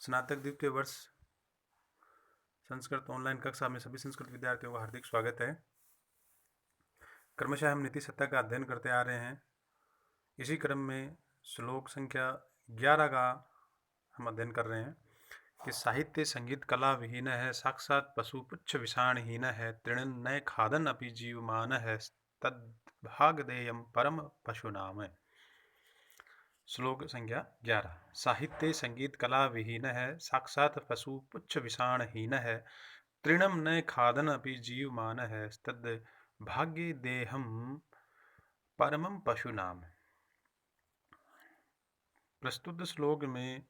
स्नातक द्वितीय वर्ष संस्कृत ऑनलाइन कक्षा में सभी संस्कृत विद्यार्थियों का हार्दिक स्वागत है। क्रमशः हम नीति सत्ता का अध्ययन करते आ रहे हैं। इसी क्रम में श्लोक संख्या 11 का हम अध्ययन कर रहे हैं कि साहित्य संगीत कला विहीन है, साक्षात पशु पुच्छ विषाणहीन है, तृण नय खादन अपि जीवमान है, तद्भाग देयम परम पशु नाम है। श्लोक संख्या 11। साहित्य संगीत कला विहीन है, साक्षात पशु पुच्छ विषाणहीन है, तृणम न खादन अपि जीवमान है, तद भाग्य देहम परमम पशु नाम। प्रस्तुत श्लोक में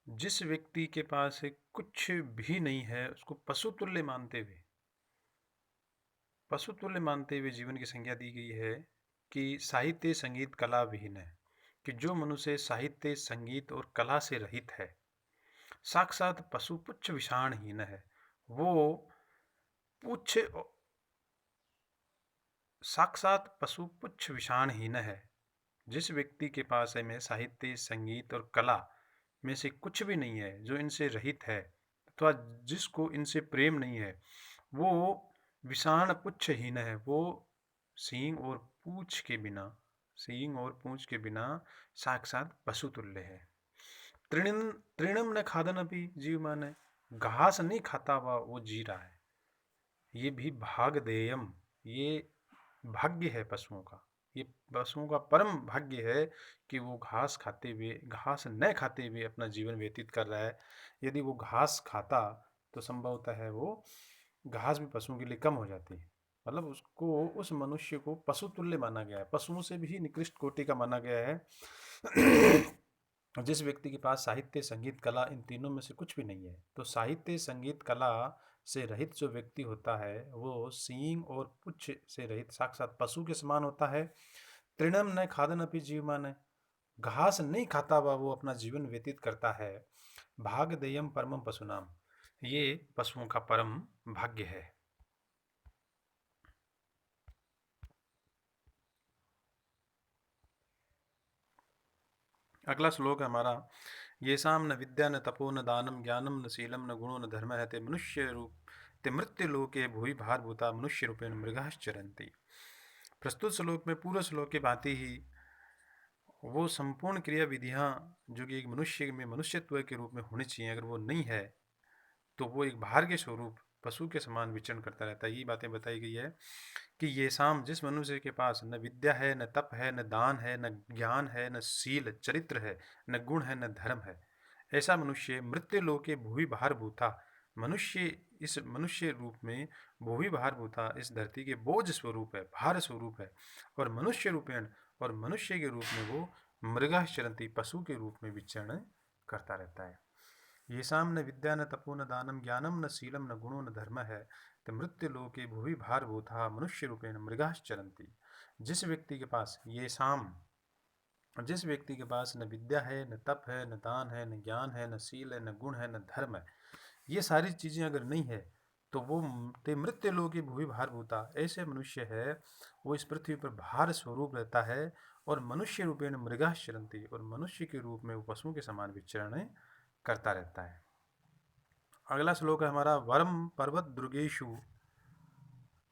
जिस व्यक्ति के पास कुछ भी नहीं है उसको पशुतुल्य मानते हुए जीवन की संज्ञा दी गई है कि साहित्य संगीत कला विहीन है, कि जो मनुष्य साहित्य संगीत और कला से रहित है, साक्षात पशु पुच्छ विषाणहीन है, वो पुच्छ साक्षात पशु पुच्छ विषाणहीन है। जिस व्यक्ति के पास में साहित्य संगीत और कला में से कुछ भी नहीं है, जो इनसे रहित है अथवा जिसको इनसे प्रेम नहीं है, वो विषाण पुच्छहीन है। वो सींग और पूंछ के बिना साक्षात पशु तुल्य है। तृणम न खादन अपि जीवमान है, घास नहीं खाता हुआ वो जी रहा है। ये भी भाग देयम, ये भाग्य है पशुओं का। ये पशुओं का परम भाग्य है कि वो घास न खाते हुए अपना जीवन व्यतीत कर रहा है। यदि वो घास खाता तो संभवतः है वो घास भी पशुओं के लिए कम हो जाती है। मतलब उसको, उस मनुष्य को पशु तुल्य माना गया है, पशुओं से भी निकृष्ट कोटि का माना गया है। जिस व्यक्ति के पास साहित्य संगीत कला इन तीनों में से कुछ भी नहीं है, तो साहित्य संगीत कला से रहित जो व्यक्ति होता है वो सींग और पुच्छ से रहित साक्षात पशु के समान होता है। तृणम न खादन अपि जीवमान है, घास नहीं खाता हुआ वो अपना जीवन व्यतीत करता है। भाग देयम परमम पशु नाम, ये पशुओं का परम भाग्य है। अगला श्लोक है हमारा, ये शाम न विद्या न तपो न दानम ज्ञानम न शीलम न गुणो न धर्म है, ते मनुष्य रूप ते मृत्यु लोके भूमि भार भूता मनुष्य रूपेण मृगाश्चरन्ति। प्रस्तुत श्लोक में पूर्व श्लोक की भांति ही वो संपूर्ण क्रिया विधियां जो कि एक मनुष्य में मनुष्यत्व के रूप में होनी चाहिए, अगर वो नहीं है तो वो एक भार के स्वरूप पशु के समान विचरण करता रहता है। ये बातें बताई गई है कि ये शाम, जिस मनुष्य के पास न विद्या है, न तप है, न दान है, न ज्ञान है, न शील चरित्र है, न गुण है, न धर्म है, ऐसा मनुष्य मृत्यु लोके भूवि भार भूता, मनुष्य इस मनुष्य रूप में भूवि भार भूता इस धरती के बोझ स्वरूप है, भार स्वरूप है, और मनुष्य रूपेण और मनुष्य के रूप में वो मृगाश्चरन्ति पशु के रूप में विचरण करता रहता है। ये शाम न विद्या न तपो न दानम ज्ञानम न शीलम न गुणो न धर्म है, तो मृत्यु लोके भूवि भार भूता मनुष्य रूपेण मृगाश्चरन्ति। जिस व्यक्ति के पास न विद्या है, न तप है, न दान है, न ज्ञान है, न शील है, न गुण है, न धर्म है, ये सारी चीज़ें अगर नहीं है तो वो ते मृत्यु लोके भूवि भार भूता, ऐसे मनुष्य है वो इस पृथ्वी पर भार स्वरूप रहता है और मनुष्य रूपेण मृगाश्चरन्ति, और मनुष्य के रूप में वो पशुओं के समान विचरण करता रहता है। अगला श्लोक है हमारा, वरम पर्वत दुर्गेशु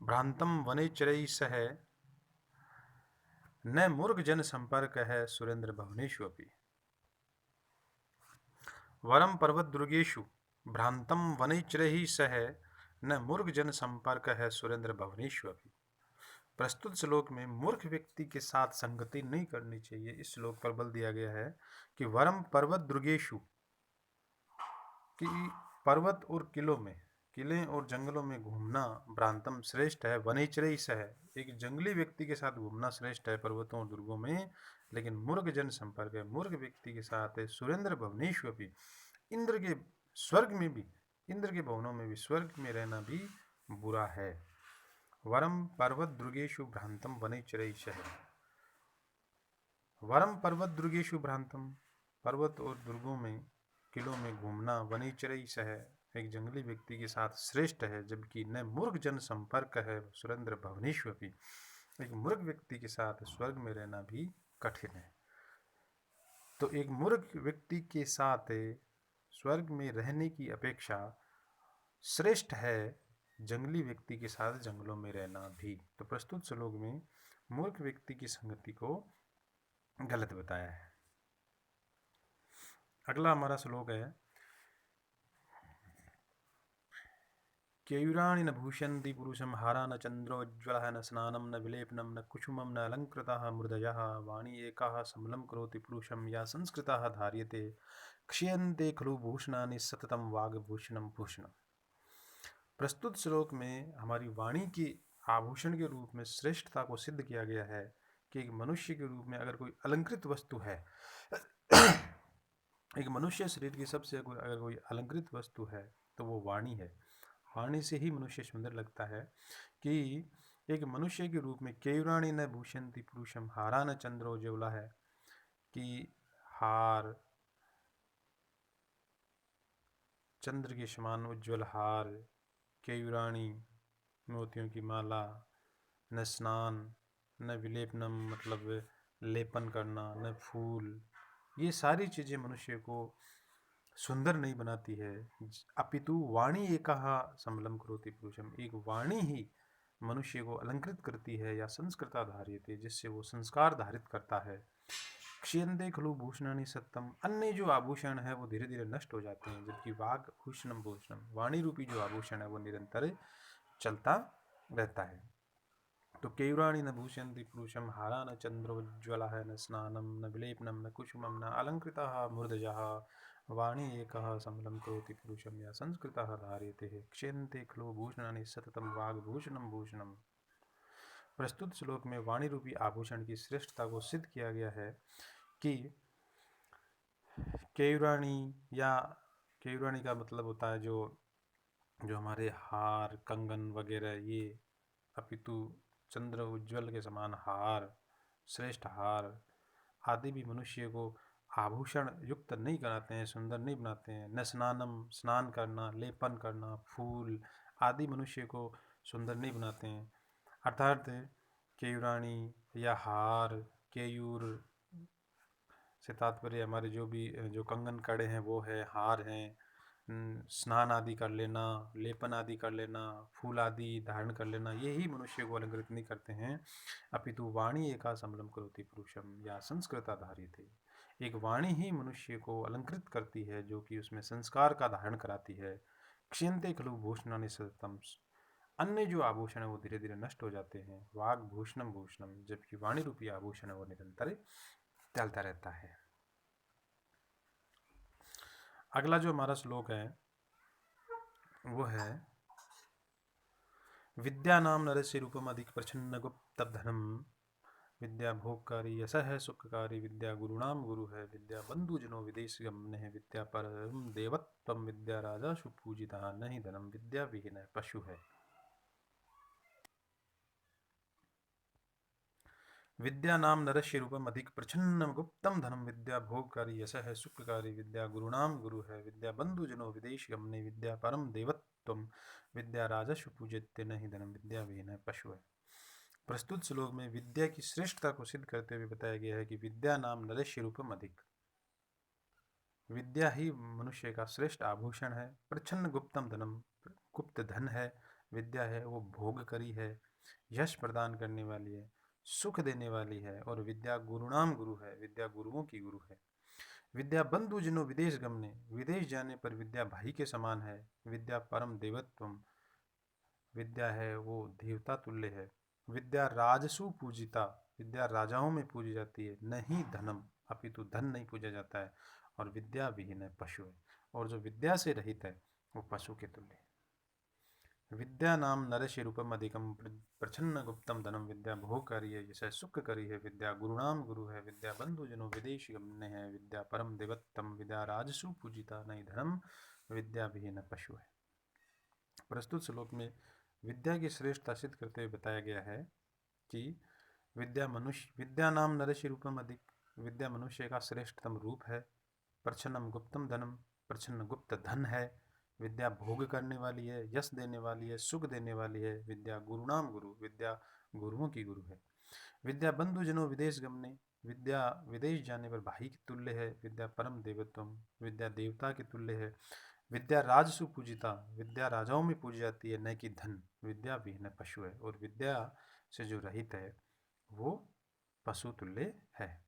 भ्रांतम वनेचरैः सह, न मूर्ख जन संपर्क है सुरेंद्र भवनेषु अपि। वरम पर्वत दुर्गेशु भ्रांतम वनेचरैः सह, न मूर्ख जन संपर्क है सुरेंद्र भवनेषु अपि। प्रस्तुत श्लोक में मूर्ख व्यक्ति के साथ संगति नहीं करनी चाहिए, इस श्लोक पर बल दिया गया है कि वरम पर्वत दुर्गेशु, कि पर्वत और किले और जंगलों में घूमना भ्रांतम श्रेष्ठ है, वनेचरैः सह, एक जंगली व्यक्ति के साथ घूमना श्रेष्ठ है पर्वतों और दुर्गों में, लेकिन मूर्ख जन संपर्क है, मूर्ख व्यक्ति के साथ है सुरेंद्र भवनेषु अपि, इंद्र के स्वर्ग में भी, इंद्र के भवनों में भी, स्वर्ग में रहना भी बुरा है। वरम पर्वत दुर्गेशु भ्रांतम वनेचरैः सह, वरम पर्वत दुर्गेशु भ्रांतम, पर्वत और दुर्गों में किलों में घूमना, वनेचरैः सह, एक जंगली व्यक्ति के साथ श्रेष्ठ है, जबकि न मूर्ख जन संपर्क है सुरेंद्र भवनेषु अपि, एक मूर्ख व्यक्ति के साथ स्वर्ग में रहना भी कठिन है। तो एक मूर्ख व्यक्ति के साथ स्वर्ग में रहने की अपेक्षा श्रेष्ठ है जंगली व्यक्ति के साथ जंगलों में रहना भी। तो प्रस्तुत श्लोक में मूर्ख व्यक्ति की संगति को गलत बताया है। अगला हमारा श्लोक है, केयूराणि न भूषयन्ति पुरुषं हारा न चन्द्रोज्ज्वलः न स्नानं न विलेपनं न कुसुमं न अलङ्कृताः मृदयः वाणी एकाः समलं करोति पुरुषं या संस्कृताः धार्यते क्षीयन्ते खलु भूषणानि सततं वाग्भूषणं भूषणम्। प्रस्तुत श्लोक में हमारी वाणी की आभूषण के रूप में श्रेष्ठता को सिद्ध किया गया है कि एक मनुष्य के रूप में अगर कोई अलंकृत वस्तु है एक मनुष्य शरीर की सबसे अगर कोई अलंकृत वस्तु है तो वो वाणी है। वाणी से ही मनुष्य सुंदर लगता है कि एक मनुष्य के रूप में केयूराणि न भूषयन्ति पुरुषम हारा न चंद्रोज्ज्वला है कि हार, चंद्र के समान उज्ज्वल हार, केयूराणि मोतियों की माला, न स्नान न विलेपनम मतलब लेपन करना, न फूल, ये सारी चीज़ें मनुष्य को सुंदर नहीं बनाती है। अपितु वाणी एकाः समलं करोति पुरुषम, एक वाणी ही मनुष्य को अलंकृत करती है या संस्कृता धार्यते, जिससे वो संस्कार धारित करता है। क्षीयन्ते खलु भूषणानि सत्यम, अन्य जो आभूषण है वो धीरे धीरे नष्ट हो जाते हैं, जबकि वाग भूषणम भूषणम, वाणी रूपी जो आभूषण है वो निरंतर चलता रहता है। तो केयूराणि न भूषयन्ति पुरुषम हारा न चंद्रोज्ज्वला है न स्नानम न विलेपनम न कुसुमम न अलंकृताः मूर्धजः वाणी एकः समलं करोति पुरुषम या संस्कृताः धार्यते क्षीयन्ते खलु भूषणानि सततं वाग्भूषणं भूषणम्। प्रस्तुत श्लोक में वाणी रूपी आभूषण की श्रेष्ठता को सिद्ध किया गया है कि केयूराणि या केयूराणि का मतलब होता है जो हमारे हार, कंगन वगैरह, ये अपितु चंद्र उज्ज्वल के समान हार, श्रेष्ठ हार आदि भी मनुष्य को आभूषण युक्त नहीं कराते हैं, सुंदर नहीं बनाते हैं। न स्नानम, स्नान करना, लेपन करना, फूल आदि मनुष्य को सुंदर नहीं बनाते हैं। अर्थात केयूराणि या हार, केयूर से तात्पर्य हमारे जो कंगन कड़े हैं वो है, हार हैं, स्नान आदि कर लेना, लेपन आदि कर लेना, फूल आदि धारण कर लेना, ये ही मनुष्य को अलंकृत नहीं करते हैं। अपितु वाणी एका समलम करोति पुरुषम या संस्कृता धार्यते, एक वाणी ही मनुष्य को अलंकृत करती है जो कि उसमें संस्कार का धारण कराती है। क्षीयन्ते खलु भूषणानि सततम, अन्य जो आभूषण है वो धीरे धीरे नष्ट हो जाते हैं। वाग भूषणम भूषणम, जबकि वाणी रूपी आभूषण है वो निरंतर चलता रहता है। अगला जो हमारा श्लोक है वो है, विद्या नाम नरस्य रूपम अधिक प्रच्छन्न गुप्तधनम, विद्या भोगकारी यश है सुखकारी, विद्या गुरुणाम गुरु है, विद्या बंधु जनो विदेश गमन है, विद्या परम देवत्वम, विद्या राजा सुपूजिता नहीं धनम, विद्या विहीन पशु है। विद्या नाम नरस्य रूपम अधिक प्रच्छन्न गुप्तम धनम, विद्या भोगकारी यश है सुखकारी, विद्या गुरुणाम गुरु है, विद्या बंधु जनो विदेश गमने, विद्या परम देवत्वम, विद्या राजस्व पूजित्य नहीं धनम, विद्या विहीन पशु है। प्रस्तुत श्लोक में विद्या की श्रेष्ठता को सिद्ध करते हुए बताया गया है कि विद्या नाम नरस्य रूपम अधिक, विद्या ही मनुष्य का श्रेष्ठ आभूषण है। प्रच्छन्न गुप्तम धनम, गुप्त धन है, विद्या है वो भोग करी है, यश प्रदान करने वाली है, सुख देने वाली है, और विद्या गुरुणाम गुरु है, विद्या गुरुओं की गुरु है। विद्या बंधु जिनो विदेश गमने, विदेश जाने पर विद्या भाई के समान है, विद्या परम देवत्वम, विद्या है वो देवता तुल्य है, विद्या राजसु पूजिता, विद्या राजाओं में पूजी जाती है, नहीं धनम, अपितु धन नहीं पूजा जाता है, और विद्या विहीन है पशु है, और जो विद्या से रहित है वो पशु के तुल्य है। विद्या नाम नरस्य रूपम अधिकम प्रच्छन्न गुप्तम धनम, विद्या भोगकारी है जैसे सुख करी है, विद्या गुरुनाम गुरु है, विद्या बंधु जनो विदेश गमने है, विद्या परम देवत्तम, विद्या राजसु पूजिता नहीं धनम, विद्या विहीन पशु है। प्रस्तुत श्लोक में विद्या की श्रेष्ठता सिद्ध करते हुए बताया गया है कि विद्या नाम नरस्य रूपम अधिक, विद्या मनुष्य का श्रेष्ठतम रूप है। प्रच्छन्नम गुप्तम धनम, प्रच्छन्न गुप्त धन है, विद्या भोग करने वाली है, यश देने वाली है, सुख देने वाली है, विद्या गुरुनाम गुरु, विद्या गुरुओं की गुरु है। विद्या बंधु जनो विदेश गमने, विद्या विदेश जाने पर भाई के तुल्य है। विद्या परम देवत्वम, विद्या देवता के तुल्य है। विद्या राजसु पूजिता, विद्या राजाओं में पूजी जाती है, न कि धन। विद्या विहीन पशु है, और विद्या से जो रहित है वो पशु तुल्य है।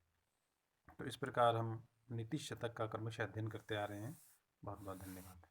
तो इस प्रकार हम नीति शतक का क्रमशः अध्ययन करते आ रहे हैं। बहुत बहुत धन्यवाद।